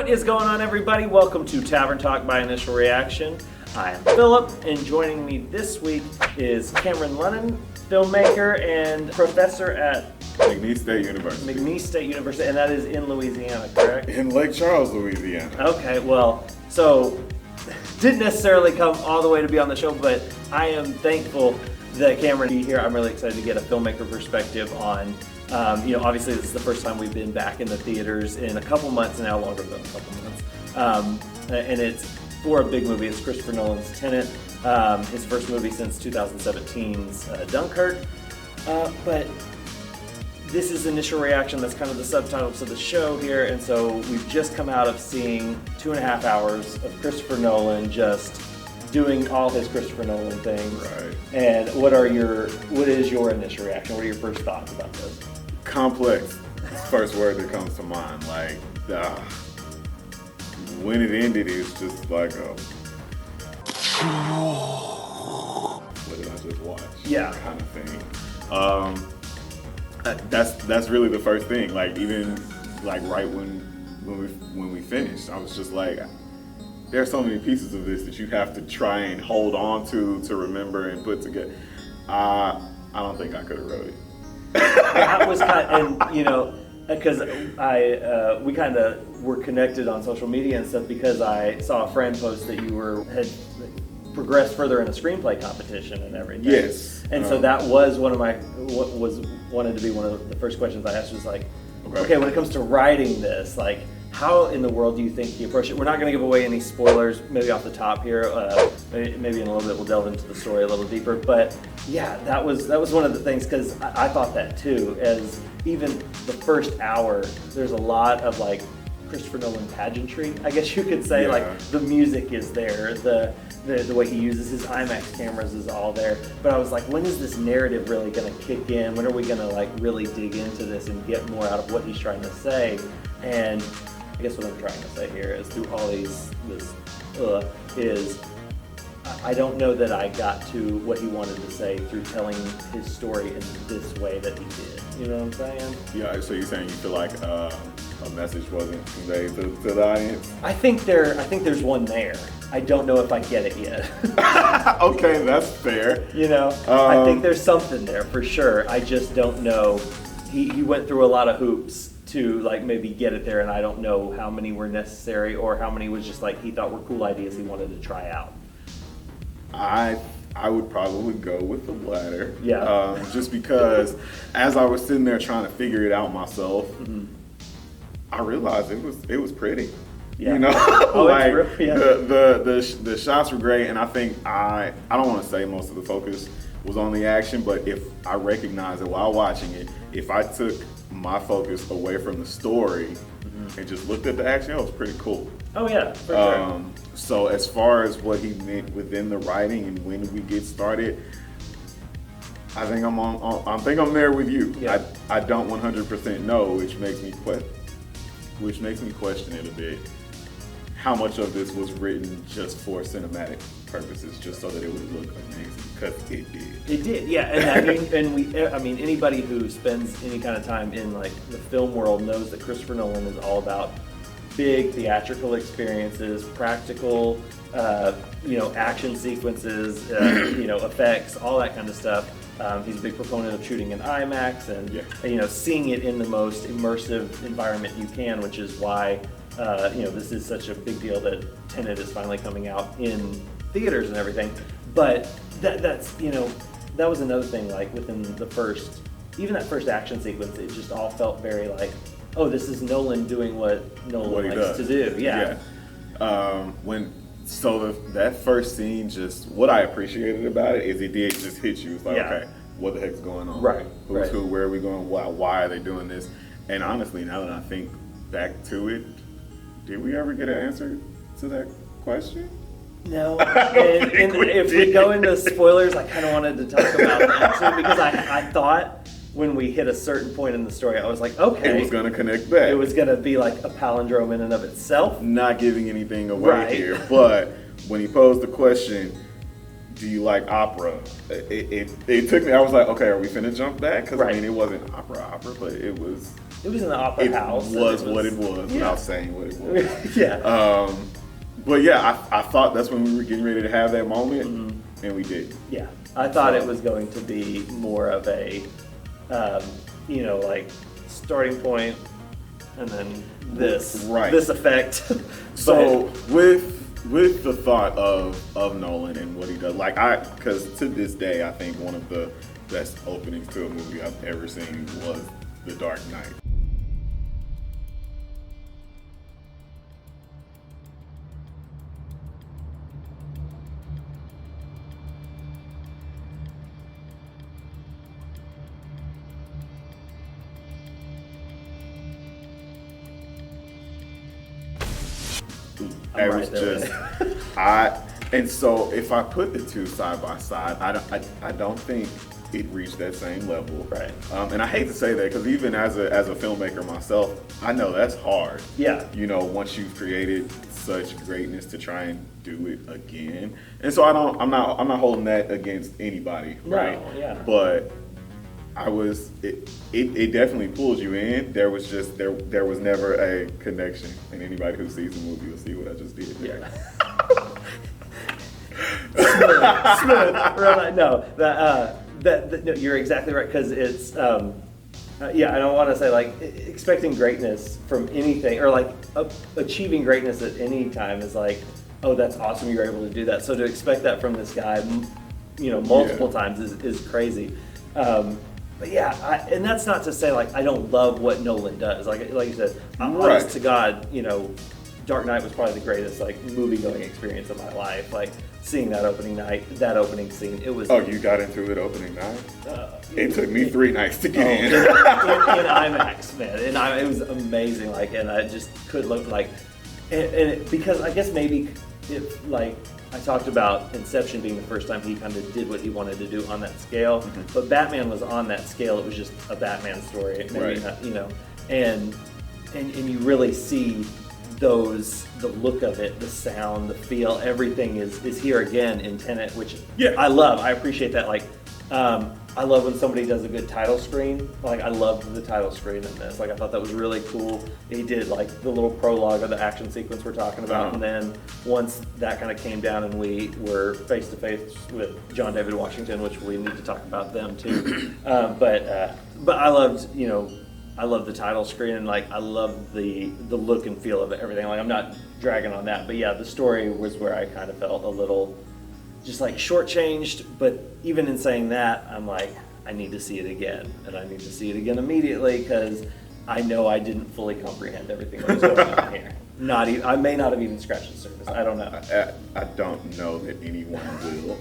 is going on, everybody? Welcome to Tavern Talk by Initial Reaction. I am Philip, and joining me this week is Kameron Lunon, filmmaker and professor at McNeese State University. McNeese State University, and that is in Louisiana, correct? In Lake Charles, Louisiana. Okay, well, so didn't necessarily come all the way to be on the show, but I am thankful that Kameron be here. I'm really excited to get a filmmaker perspective on, obviously this is the first time we've been back in the theaters in a couple months now, longer than a couple months, and it's for a big movie. It's Christopher Nolan's Tenet, his first movie since 2017's Dunkirk, but this is Initial Reaction. That's kind of the subtitle to the show here, and so we've just come out of seeing 2.5 hours of Christopher Nolan just doing all his Christopher Nolan things. Right. And what is your initial reaction? What are your first thoughts about this? Complex. First word that comes to mind. When it ended, it's just like what did I just watch? Yeah. Kind of thing. That's really the first thing. Right when we finished, I was just like, there are so many pieces of this that you have to try and hold on to remember and put together. I don't think I could have wrote it. That was because we kind of were connected on social media and stuff because I saw a friend post that you had progressed further in a screenplay competition and everything. Yes. And so that was wanted to be one of the first questions I asked was like, okay, when it comes to writing this, like, how in the world do you think he approached it? We're not going to give away any spoilers, maybe off the top here. Maybe in a little bit we'll delve into the story a little deeper. But yeah, that was one of the things, because I thought that too. As even the first hour, there's a lot of like Christopher Nolan pageantry, I guess you could say. Yeah. Like the music is there, the way he uses his IMAX cameras is all there. But I was like, when is this narrative really going to kick in? When are we going to like really dig into this and get more out of what he's trying to say? And I guess what I'm trying to say here is through all this I don't know that I got to what he wanted to say through telling his story in this way that he did. You know what I'm saying? Yeah, so you're saying you feel like a message wasn't conveyed to the audience? I think there's one there. I don't know if I get it yet. Okay, that's fair. I think there's something there for sure. I just don't know. He went through a lot of hoops to like maybe get it there, and I don't know how many were necessary or how many was just like he thought were cool ideas he wanted to try out. I would probably go with the latter. Yeah. Just because as I was sitting there trying to figure it out myself, mm-hmm. I realized it was pretty. Yeah. Like it's real, yeah. the shots were great, and I think I don't want to say most of the focus was on the action, but if I recognized it while watching it, if I took my focus away from the story mm-hmm. and just looked at the action, it was pretty cool. Oh yeah, for sure. So as far as what he meant within the writing and when we get started, I think I'm there with you. Yeah. I don't 100% know, which makes me question it a bit. How much of this was written just for cinematic purposes, just so that it would look amazing? Because it did. It did, yeah. And anybody who spends any kind of time in like the film world knows that Christopher Nolan is all about big theatrical experiences, practical, action sequences, effects, all that kind of stuff. He's a big proponent of shooting in IMAX and seeing it in the most immersive environment you can, which is why this is such a big deal that Tenet is finally coming out in theaters and everything. But that was another thing, like within that first action sequence, it just all felt very like, oh, this is Nolan doing what Nolan likes to do. Yeah. That first scene, just what I appreciated about it is it did just hit you. It's like, okay, what the heck's going on? Right. Who's who? Where are we going? Why are they doing this? And honestly, now that I think back to it, did we ever get an answer to that question? No. And if we go into spoilers, I kind of wanted to talk about that too, because I thought when we hit a certain point in the story, I was like, okay. It was going to connect back. It was going to be like a palindrome in and of itself. Not giving anything away here, but when he posed the question, do you like opera? It took me. I was like, okay, are we finna jump back? Because I mean, it wasn't opera, but it was. It was in the opera house. It was what it was without saying what it was. Yeah. But yeah, I thought that's when we were getting ready to have that moment, and we did. Yeah, I thought it was going to be more of a, like starting point, and then this effect. So with the thought of Nolan and what he does, because to this day, I think one of the best openings to a movie I've ever seen was The Dark Knight. And so if I put the two side by side, I don't think it reached that same level. Right. And I hate to say that because even as a filmmaker myself, I know that's hard. Yeah. Once you've created such greatness to try and do it again. And so I'm not holding that against anybody. Right. No, yeah. But it definitely pulls you in. There was never a connection, and anybody who sees the movie will see what I just did there. Yeah. Smooth. No, no, you're exactly right because it's I don't want to say like expecting greatness from anything or like achieving greatness at any time is like, oh, that's awesome, you're able to do that. So to expect that from this guy, multiple times is crazy. But yeah, and that's not to say like I don't love what Nolan does. Like you said, honest to God, Dark Knight was probably the greatest like movie going experience of my life. Like seeing that opening night, that opening scene, it was. Oh, you got into it opening night? It took me 3 nights to get in. In IMAX, man, and it was amazing. Like, and I just could look like, because I guess maybe if like. I talked about Inception being the first time he kind of did what he wanted to do on that scale, but Batman was on that scale. It was just a Batman story, maybe not, and you really see the look of it, the sound, the feel, everything is here again in Tenet, which I love. I appreciate that. Like, I love when somebody does a good title screen. Like, I loved the title screen in this. Like, I thought that was really cool. He did like the little prologue of the action sequence we're talking about, and then once that kind of came down and we were face to face with John David Washington, which we need to talk about them too. But I loved, I love the title screen, and like I love the look and feel of everything. Like, I'm not dragging on that, but yeah, the story was where I kind of felt a little just like shortchanged. But even in saying that, I'm like, I need to see it again, and I need to see it again immediately because I know I didn't fully comprehend everything that was going on here. I may not have even scratched the surface. I don't know. I don't know that anyone will.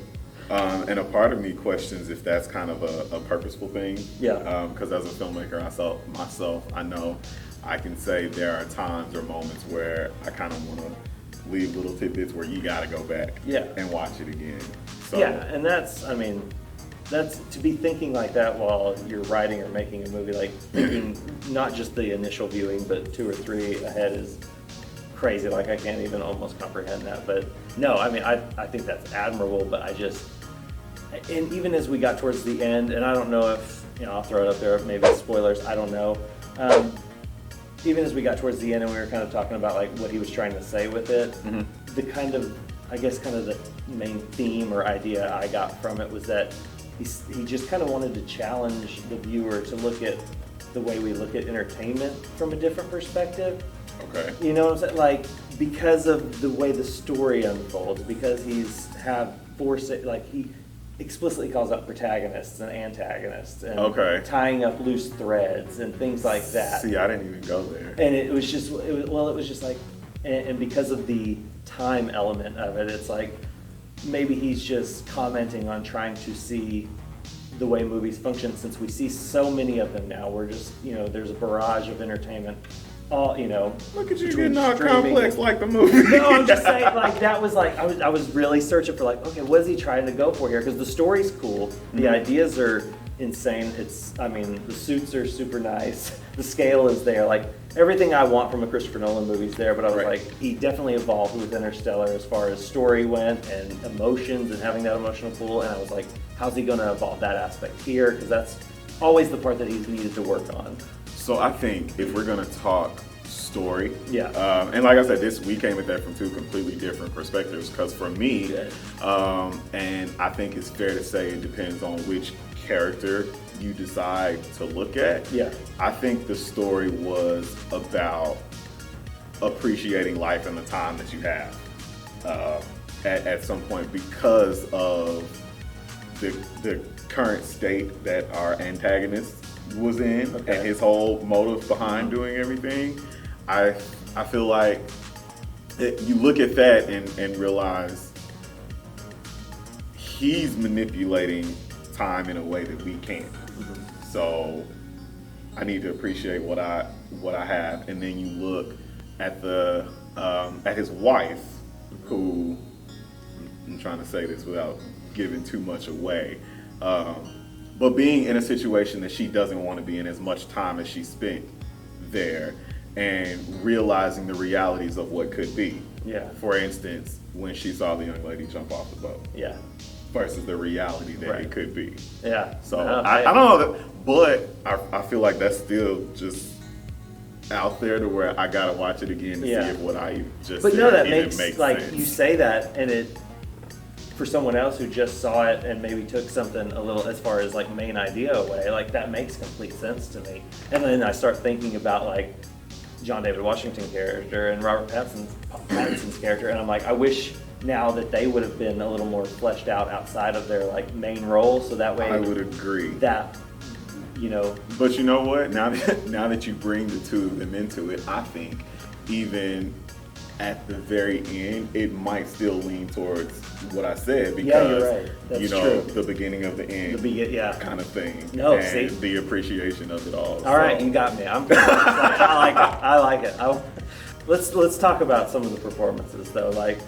And a part of me questions if that's kind of a purposeful thing. Yeah. Because as a filmmaker myself, I know I can say there are times or moments where I kind of want to leave little tidbits where you got to go back and watch it again. So, yeah, and that's to be thinking like that while you're writing or making a movie, like thinking not just the initial viewing, but 2 or 3 ahead is crazy. Like, I can't even almost comprehend that. But no, I mean, I think that's admirable, but and even as we got towards the end, and I don't know if, I'll throw it up there, maybe spoilers, I don't know. Even as we got towards the end and we were kind of talking about like what he was trying to say with it, the kind of the main theme or idea I got from it was that he just kind of wanted to challenge the viewer to look at the way we look at entertainment from a different perspective. Okay. You know what I'm saying? Like, because of the way the story unfolds, because he explicitly calls out protagonists and antagonists and tying up loose threads and things like that. See, I didn't even go there. And it was just like, and because of the time element of it, it's like maybe he's just commenting on trying to see the way movies function, since we see so many of them now. We're just, there's a barrage of entertainment. All, look at you getting all complex like the movie. No, I'm just saying, like, that was like, I was really searching for like, okay, what is he trying to go for here? Because the story's cool, the ideas are insane. The suits are super nice. The scale is there. Like, everything I want from a Christopher Nolan movie is there, but I was like, he definitely evolved with Interstellar as far as story went and emotions and having that emotional pull, and I was like, how's he going to evolve that aspect here? Because that's always the part that he's needed to work on. So I think if we're going to talk story, yeah, and like I said, we came at that from two completely different perspectives, because for me, and I think it's fair to say it depends on which character you decide to look at. Yeah, I think the story was about appreciating life and the time that you have at some point, because of the current state that our antagonist was in, and his whole motive behind doing everything. I feel like you look at that and realize he's manipulating time in a way that we can't. Mm-hmm. So I need to appreciate what I have, and then you look at at his wife, who, I'm trying to say this without giving too much away, but being in a situation that she doesn't want to be in as much time as she spent there, and realizing the realities of what could be. Yeah. For instance, when she saw the young lady jump off the boat. Yeah. Versus the reality that it could be. Yeah. So I don't know, but I feel like that's still just out there to where I gotta watch it again to see if what I just but said no, that even makes like sense. You say that, and it, for someone else who just saw it and maybe took something a little as far as like main idea away, like that makes complete sense to me. And then I start thinking about like John David Washington character and Robert Pattinson's character, and I'm like, I wish now that they would have been a little more fleshed out outside of their like main role, so that way I would agree that, you know. But you know what? Now that you bring the two of them into it, I think even at the very end, it might still lean towards what I said, because you're right. That's true. true. The beginning of the end, kind of thing. No, and see? the appreciation of it all. All right, you got me. I like it. Let's talk about some of the performances though. Like,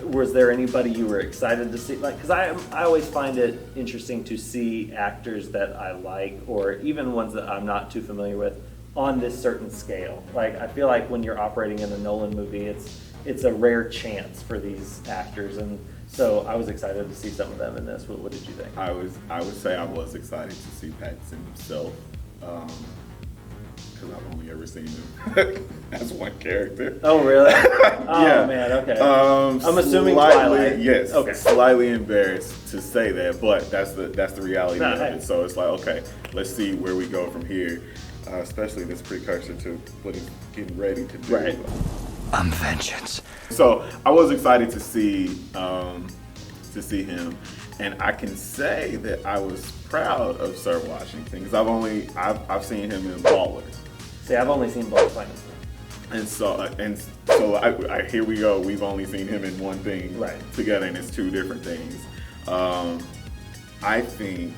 was there anybody you were excited to see? Like, because I always find it interesting to see actors that I like, or even ones that I'm not too familiar with, on this certain scale. Like, I feel like when you're operating in a Nolan movie, it's a rare chance for these actors, and so I was excited to see some of them in this. What did you think? I would say I was excited to see Pattinson himself, because I've only ever seen him as one character. Oh, really? Yeah. Oh man, okay. I'm assuming Twilight. Yes. Okay. Slightly embarrassed to say that, but that's the reality of it. So it's like, okay, let's see where we go from here. Especially this precursor to what he's getting ready to do. Right. I'm vengeance. So I was excited to see him, and I can say that I was proud of Sir Washington, because I've seen him in Ballers. See, I've only seen Black Planet. And so I here we go. We've only seen him in one thing together, and it's two different things. I think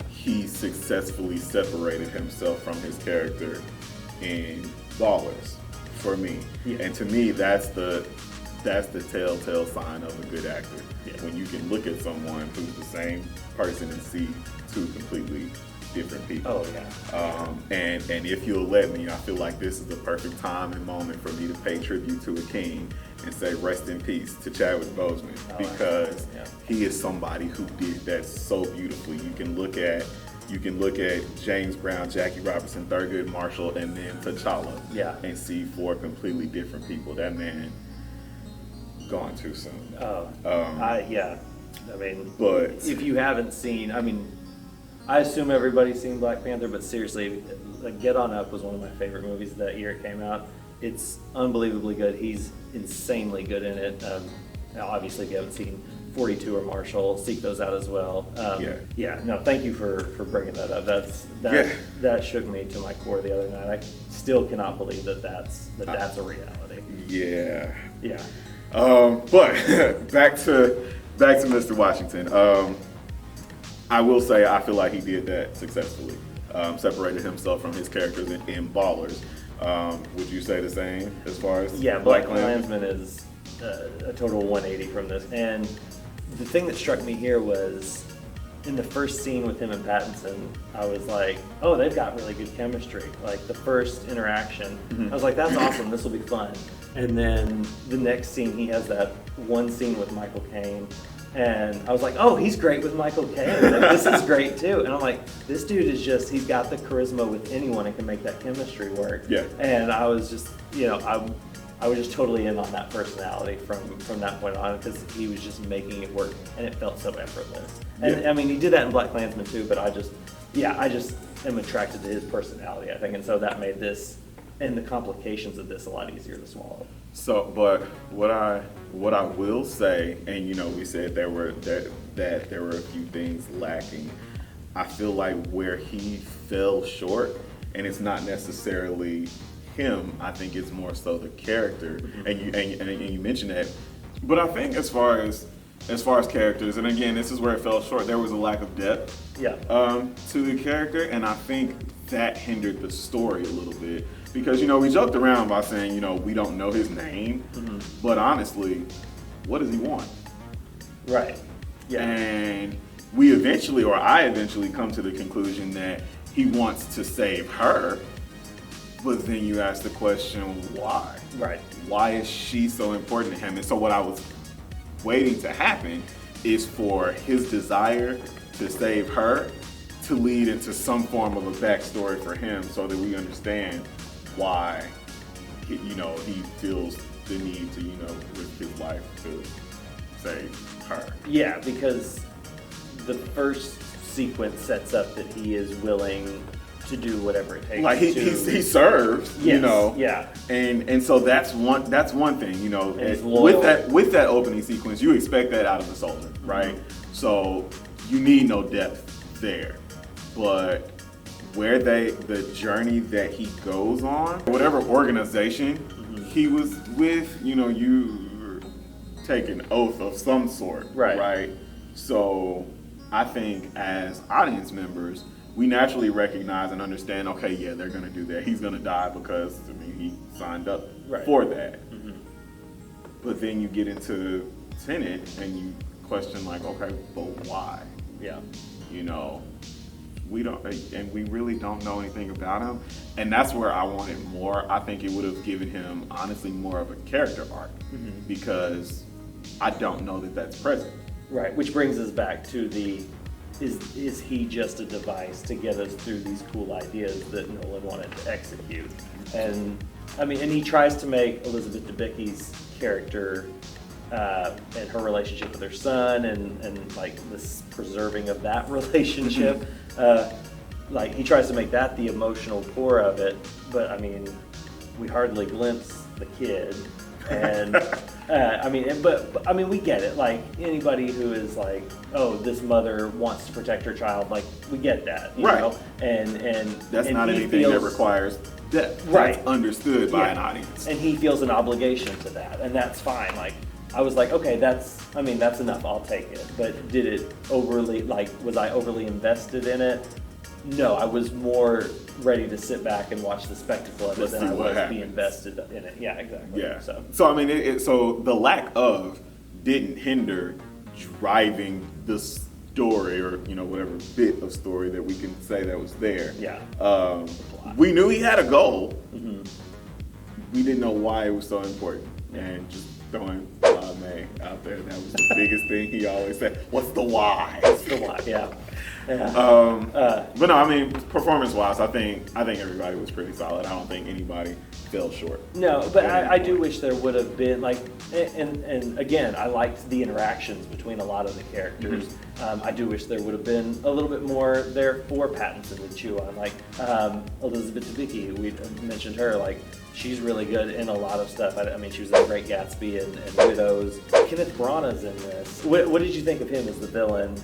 he successfully separated himself from his character in Ballers, for me. Yeah. And to me, that's the telltale sign of a good actor. Yeah. When you can look at someone who's the same person and see two completely different people. Oh yeah. And if you'll let me, I feel like this is the perfect time and moment for me to pay tribute to a king and say rest in peace to Chadwick Boseman, because he is somebody who did that so beautifully. You can look at James Brown, Jackie Robinson, Thurgood Marshall, and then T'Challa, and see four completely different people. That man gone too soon. I mean, but if you haven't seen, I assume everybody's seen Black Panther, but seriously, like, Get On Up was one of my favorite movies that year it came out. It's unbelievably good. He's insanely good in it. Obviously, if you haven't seen 42 or Marshall, seek those out as well. No, thank you for bringing that up. That shook me to my core the other night. I still cannot believe that's a reality. Yeah. Yeah. But back to Mr. Washington. I will say I feel like he did that successfully. Separated himself from his characters in Ballers. Would you say the same as far as Black Klansman is a total 180 from this. And the thing that struck me here was in the first scene with him and Pattinson, I was like, oh, they've got really good chemistry. Like the first interaction, I was like, that's awesome. This will be fun. And then the next scene, he has that one scene with Michael Caine. And I was like, oh, he's great with Michael Caine. Like, this is great too. And I'm like, this dude is just, he's got the charisma with anyone and can make that chemistry work. Yeah. And I was just, I was just totally in on that personality from that point on, because he was just making it work and it felt so effortless. And I mean, he did that in BlacKkKlansman too, but I just am attracted to his personality, I think. And so that made this and the complications of this a lot easier to swallow. So, but what I will say, and we said that there were a few things lacking. I feel like where he fell short, and it's not necessarily him. I think it's more so the character, and you mentioned that. But I think as far as characters, and again, this is where it fell short. There was a lack of depth. Yeah. To the character, and I think that hindered the story a little bit. Because, we joked around by saying, we don't know his name, but honestly, what does he want? Right. Yeah. And I eventually come to the conclusion that he wants to save her, but then you ask the question, why? Right. Why is she so important to him? And so what I was waiting to happen is for his desire to save her to lead into some form of a backstory for him, so that we understand why he feels the need to risk his life to save her. Yeah, because the first sequence sets up that he is willing to do whatever it takes. Like he serves, yes, yeah, and so that's one thing, with that opening sequence, you expect that out of a soldier, right? So you need no depth there, but where the journey that he goes on, whatever organization he was with, you take an oath of some sort, right? So I think as audience members, we naturally recognize and understand, okay, yeah, they're going to do that. He's going to die because, he signed up for that. But then you get into Tenet and you question, like, okay, but why? Yeah. We don't, and we really don't know anything about him, and that's where I wanted more. I think it would have given him, honestly, more of a character arc, because I don't know that that's present. Right, which brings us back to is he just a device to get us through these cool ideas that Nolan wanted to execute? And and he tries to make Elizabeth Debicki's character and her relationship with her son and like this preserving of that relationship. Like he tries to make that the emotional core of it, but we hardly glimpse the kid. And we get it. Like anybody who is like, oh, this mother wants to protect her child, like we get that, you know. And that's and not anything that requires depth. Right. That's understood by an audience. And he feels an obligation to that, and that's fine. Like I was like, okay, that's enough. I'll take it. But did it overly, was I overly invested in it? No, I was more ready to sit back and watch the spectacle of it than I was be invested in it. Yeah, exactly. Yeah. So so the lack of didn't hinder driving the story, or whatever bit of story that we can say that was there. Yeah. We knew he had a goal. We didn't know why it was so important, and just throwing May out there, that was the biggest thing he always said. What's the why? What's the why? Yeah. But no, performance-wise, I think everybody was pretty solid. I don't think anybody fell short. No, but I do wish there would have been and again, I liked the interactions between a lot of the characters. I do wish there would have been a little bit more there for Pattinson to chew on. Like Elizabeth Debicki, we mentioned her. Like she's really good in a lot of stuff. She was in Great Gatsby and Widows. Kenneth Branagh's in this. What did you think of him as the villain?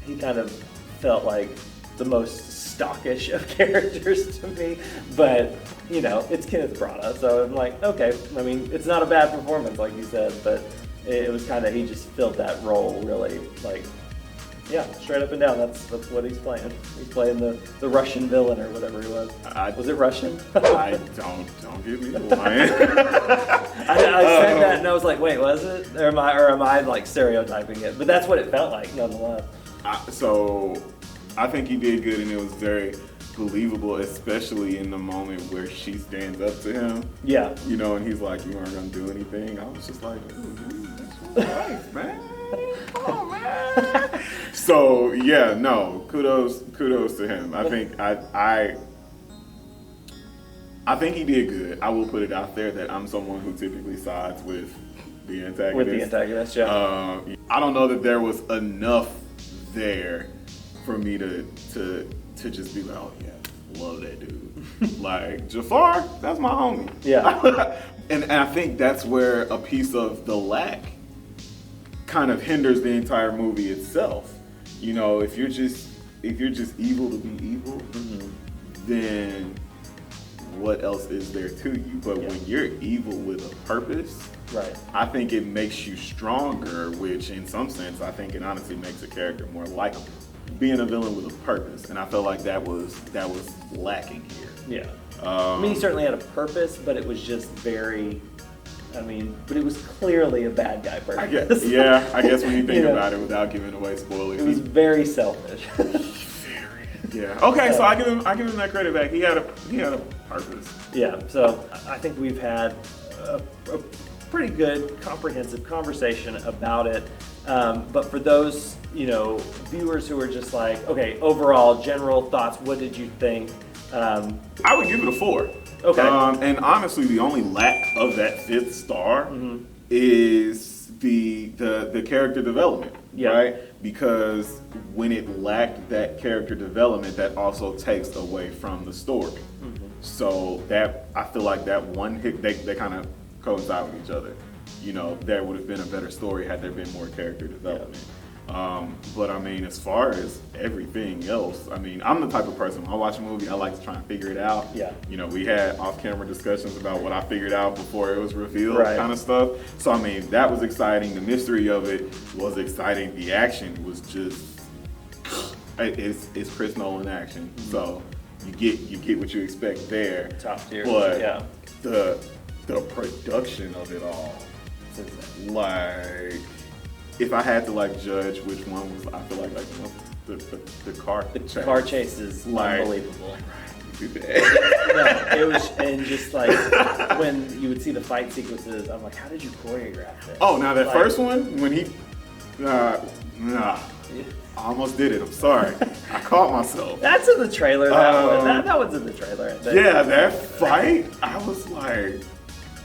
He kind of felt like the most stockish of characters to me, but it's Kenneth Branagh, so I'm like, okay. It's not a bad performance, like you said, but it was kind of, he just filled that role really, straight up and down. That's what he's playing. He's playing the Russian villain or whatever he was. Was it Russian? I don't give me the line. I said that and I was like, wait, was it? Or am I like stereotyping it? But that's what it felt like, nonetheless. So I think he did good, and it was very believable, especially in the moment where she stands up to him. Yeah. You know, and he's like, "You aren't gonna do anything." I was just like, "Dude, that's your life, man. Come on, man." So yeah, no, kudos to him. I think he did good. I will put it out there that I'm someone who typically sides with the antagonist. With the antagonist, yeah. I don't know that there was enough there for me to just be like, oh yeah, love that dude. Like Jafar, that's my homie. Yeah. and I think that's where a piece of the lack kind of hinders the entire movie itself. You know, if you're just evil to be evil, then what else is there to you? But when you're evil with a purpose, right, I think it makes you stronger, which in some sense I think it honestly makes a character more likable. Being a villain with a purpose, and I felt like that was lacking here. Yeah. I mean, he certainly had a purpose, but it was just very. But it was clearly a bad guy purpose. I guess when you think about it, without giving away spoilers, it was very selfish. Yeah. Okay, so I give him that credit back. He had a purpose. Yeah. So I think we've had a pretty good, comprehensive conversation about it. But for those, viewers who are just like, okay, overall, general thoughts. What did you think? I would give it a 4. Okay. And honestly, the only lack of that 5th star is the character development, right? Because when it lacked that character development, that also takes away from the story. So that I feel like that one hit, they kind of coincide with each other. There would have been a better story had there been more character development. But I mean, as far as everything else, I'm the type of person, when I watch a movie, I like to try and figure it out. Yeah. We had off-camera discussions about what I figured out before it was revealed, right, kind of stuff. So that was exciting. The mystery of it was exciting. The action was just, it's Chris Nolan action. So you get what you expect there. Top tier. But yeah, the production of it all, like, if I had to judge which one was, I feel like the car chase is like, unbelievable. No, it was, and just when you would see the fight sequences, I'm like, how did you choreograph this? Oh, now that first one, when he, I almost did it. I'm sorry, I caught myself. That's in the trailer. That one's in the trailer. I think. Yeah, that fight, I was like.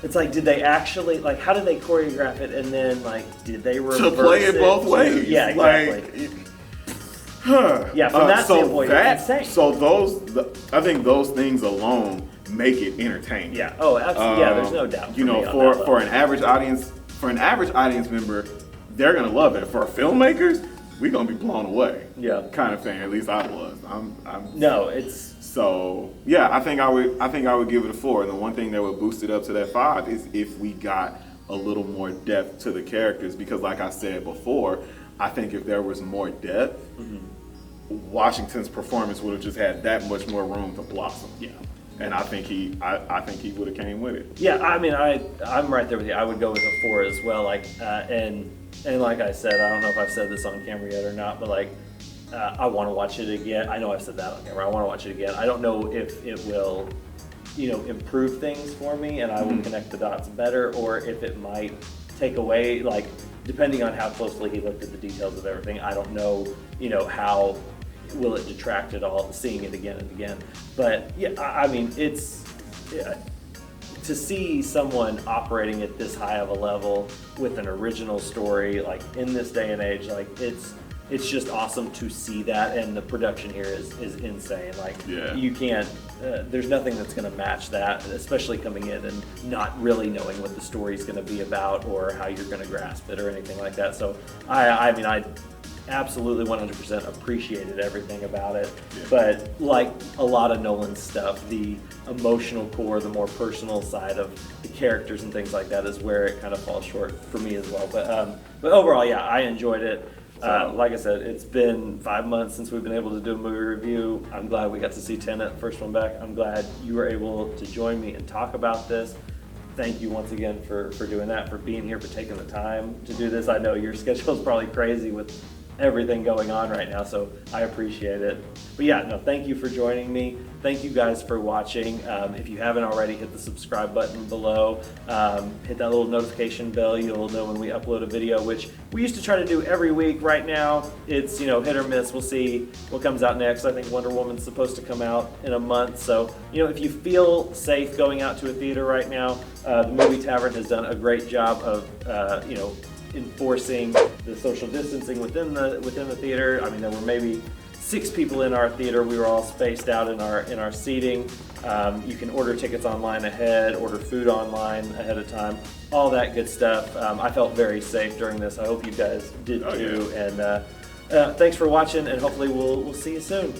It's like, did they actually, how did they choreograph it, and then, did they reverse to play it both ways? Yeah, exactly. Yeah, from that standpoint, it's insane. So I think those things alone make it entertaining. Yeah. Oh, absolutely. Yeah, there's no doubt. For an average audience member, they're gonna love it. For filmmakers, we're gonna be blown away. Yeah. Kind of thing. At least I was. No, it's. So yeah, I think I would give it a 4. And the one thing that would boost it up to that 5 is if we got a little more depth to the characters, because like I said before, I think if there was more depth, Washington's performance would have just had that much more room to blossom. Yeah. And I think he would have came with it. Yeah, I'm right there with you. I would go with a 4 as well. And like I said, I don't know if I've said this on camera yet or not, but I want to watch it again. I know I've said that on camera. I want to watch it again. I don't know if it will, improve things for me and I will connect the dots better, or if it might take away, depending on how closely he looked at the details of everything. I don't know, how will it detract at all seeing it again and again. But yeah, it's to see someone operating at this high of a level with an original story, in this day and age, it's just awesome to see that, and the production here is insane. You can't, there's nothing that's going to match that, especially coming in and not really knowing what the story's going to be about or how you're going to grasp it or anything like that. So I absolutely 100% appreciated everything about it. Yeah. But like a lot of Nolan's stuff, the emotional core, the more personal side of the characters and things like that is where it kind of falls short for me as well. But overall, yeah, I enjoyed it. Like I said, it's been 5 months since we've been able to do a movie review. I'm glad we got to see Tenet, first one back. I'm glad you were able to join me and talk about this. Thank you once again for doing that, for being here, for taking the time to do this. I know your schedule is probably crazy with everything going on right now, so I appreciate it. But yeah, no, thank you for joining me. Thank you guys for watching. If you haven't already, hit the subscribe button below. Hit that little notification bell. You'll know when we upload a video, which we used to try to do every week. Right now, it's hit or miss. We'll see what comes out next. I think Wonder Woman's supposed to come out in a month. So, if you feel safe going out to a theater right now, the Movie Tavern has done a great job of, enforcing the social distancing within the theater. I mean, there were maybe 6 people in our theater. We were all spaced out in our seating. You can order tickets online ahead, order food online ahead of time, all that good stuff. I felt very safe during this. I hope you guys did too. Yeah. And thanks for watching, and hopefully we'll see you soon.